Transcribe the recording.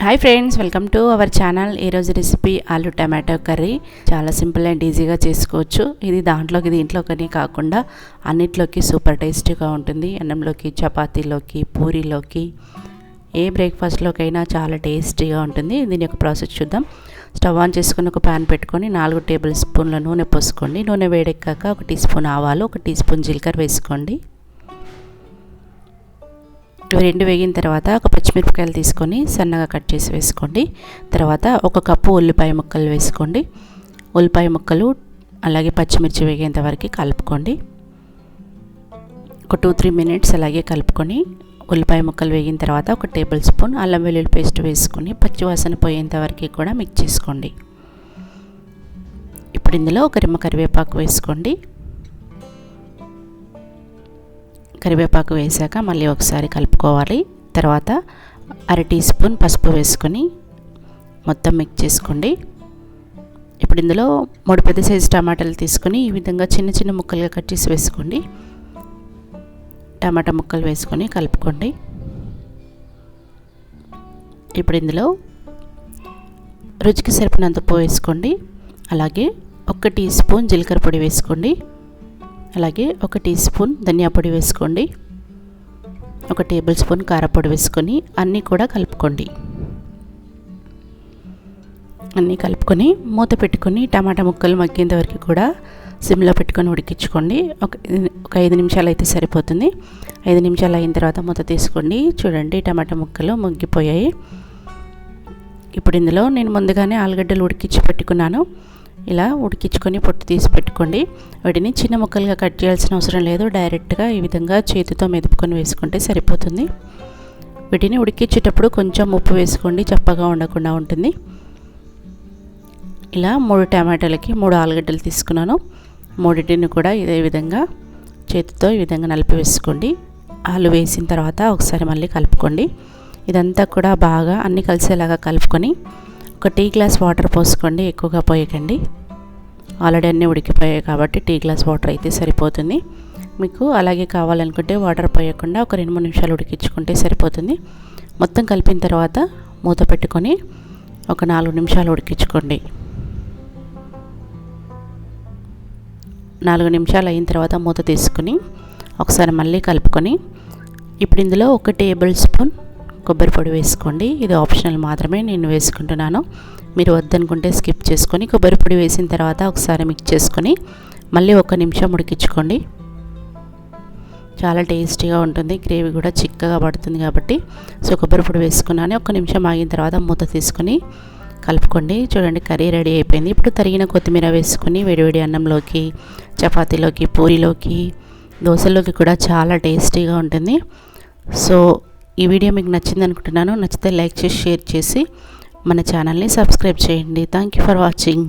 Hi friends, welcome to our channel. ఈరోజు recipe ఆలు tomato curry. చాలా సింపుల్ అండ్ ఈజీగా చేసుకోవచ్చు. ఇది దాంట్లోకి దీంట్లోకి కాకుండా అన్నిట్లోకి సూపర్ టేస్టీగా ఉంటుంది. అన్నంలోకి, చపాతీలోకి, పూరీలోకి, ఏ బ్రేక్ఫాస్ట్లోకైనా చాలా టేస్టీగా ఉంటుంది. దీని యొక్క ప్రాసెస్ చూద్దాం. స్టవ్ ఆన్ చేసుకుని ఒక ప్యాన్ పెట్టుకొని 4 టేబుల్ స్పూన్ల నూనె పోసుకోండి. నూనె వేడెక్కాక 1 టీ స్పూన్ ఆవాలు, 1 టీ స్పూన్ జీలకర్ర వేసుకోండి. ఇవి రెండు వేగిన తర్వాత ఒక పచ్చిమిరపకాయలు తీసుకొని సన్నగా కట్ చేసి వేసుకోండి. తర్వాత 1 కప్పు ఉల్లిపాయ ముక్కలు వేసుకోండి. ఉల్లిపాయ ముక్కలు అలాగే పచ్చిమిర్చి వేగేంత వరకు కలుపుకోండి. ఒక 2-3 మినిట్స్ అలాగే కలుపుకొని ఉల్లిపాయ ముక్కలు వేగిన తర్వాత 1 టేబుల్ స్పూన్ అల్లం వెల్లుల్లి పేస్ట్ వేసుకొని పచ్చివాసన పోయేంత వరకు కూడా మిక్స్ చేసుకోండి. ఇప్పుడు ఇందులో 1 రెమ్మ కరివేపాకు వేసుకోండి. కరివేపాకు వేసాక మళ్ళీ ఒకసారి కలుపుకోవాలి. తర్వాత 1/2 టీ స్పూన్ పసుపు వేసుకొని మొత్తం మిక్స్ చేసుకోండి. ఇప్పుడు ఇందులో 3 పెద్ద సైజు టమాటాలు తీసుకొని ఈ విధంగా చిన్న చిన్న ముక్కలుగా కట్ చేసి వేసుకోండి. టమాటా ముక్కలు వేసుకొని కలుపుకోండి. ఇప్పుడు ఇందులో రుచికి సరిపడినంత ఉప్పు వేసుకోండి. అలాగే 1 టీ స్పూన్ జీలకర్ర పొడి వేసుకోండి. అలాగే 1 టీ స్పూన్ ధనియా పొడి వేసుకోండి. 1 టేబుల్ స్పూన్ కారపొడి వేసుకొని అన్నీ కూడా కలుపుకోండి. అన్నీ కలుపుకొని మూత పెట్టుకొని టమాటా ముక్కలు మగ్గేంత వరకు కూడా సిమ్లో పెట్టుకొని ఉడికించుకోండి. ఒక 5 నిమిషాలు అయితే సరిపోతుంది. 5 నిమిషాలు అయిన తర్వాత మూత తీసుకోండి. చూడండి, టమాటా ముక్కలు మగ్గిపోయాయి. ఇప్పుడు ఇందులో నేను ముందుగానే ఆలుగడ్డలు ఉడికించి పెట్టుకున్నాను. ఇలా ఉడికించుకొని పొట్టు తీసి పెట్టుకోండి. వాటిని చిన్న ముక్కలుగా కట్ చేయాల్సిన అవసరం లేదు. డైరెక్ట్గా ఈ విధంగా చేతితో మెదుపుకొని వేసుకుంటే సరిపోతుంది. వీటిని ఉడికించేటప్పుడు కొంచెం ఉప్పు వేసుకోండి, చప్పగా ఉండకుండా ఉంటుంది. ఇలా 3 టమాటాలకి 3 ఆలుగడ్డలు తీసుకున్నాను. 3టిని కూడా ఇదే విధంగా చేతితో ఈ విధంగా నలిపి వేసుకోండి. ఆలు వేసిన తర్వాత ఒకసారి మళ్ళీ కలుపుకోండి. ఇదంతా కూడా బాగా అన్నీ కలిసేలాగా కలుపుకొని 1 టీ గ్లాస్ వాటర్ పోసుకోండి. ఎక్కువగా పోయకండి, ఆల్రెడీ అన్నీ ఉడికిపోయాయి కాబట్టి టీ గ్లాస్ వాటర్ అయితే సరిపోతుంది. మీకు అలాగే కావాలనుకుంటే వాటర్ పోయకుండా ఒక 2-3 నిమిషాలు ఉడికించుకుంటే సరిపోతుంది. మొత్తం కలిపిన తర్వాత మూత పెట్టుకొని ఒక 4 నిమిషాలు ఉడికించుకోండి. 4 నిమిషాలు అయిన తర్వాత మూత తీసుకుని ఒకసారి మళ్ళీ కలుపుకొని ఇప్పుడు ఇందులో 1 టేబుల్ స్పూన్ కొబ్బరి పొడి వేసుకోండి. ఇది ఆప్షనల్ మాత్రమే, నేను వేసుకుంటున్నాను. మీరు వద్దనుకుంటే స్కిప్ చేసుకొని కొబ్బరి పొడి వేసిన తర్వాత ఒకసారి మిక్స్ చేసుకొని మళ్ళీ 1 నిమిషం ఉడికించుకోండి. చాలా టేస్టీగా ఉంటుంది. గ్రేవీ కూడా చిక్కగా పడుతుంది కాబట్టి కొబ్బరి పొడి వేసుకున్నాను. 1 నిమిషం ఆగిన తర్వాత మూత తీసుకొని కలుపుకోండి. చూడండి, కర్రీ రెడీ అయిపోయింది. ఇప్పుడు తరిగిన కొత్తిమీర వేసుకొని వేడివేడి అన్నంలోకి, చపాతీలోకి, పూరీలోకి, దోశలోకి కూడా చాలా టేస్టీగా ఉంటుంది. ఈ వీడియో మీకు నచ్చింది అనుకుంటున్నాను. నచ్చితే లైక్ చేసి షేర్ చేసి మన ఛానల్ని సబ్స్క్రైబ్ చేయండి. Thank you for watching.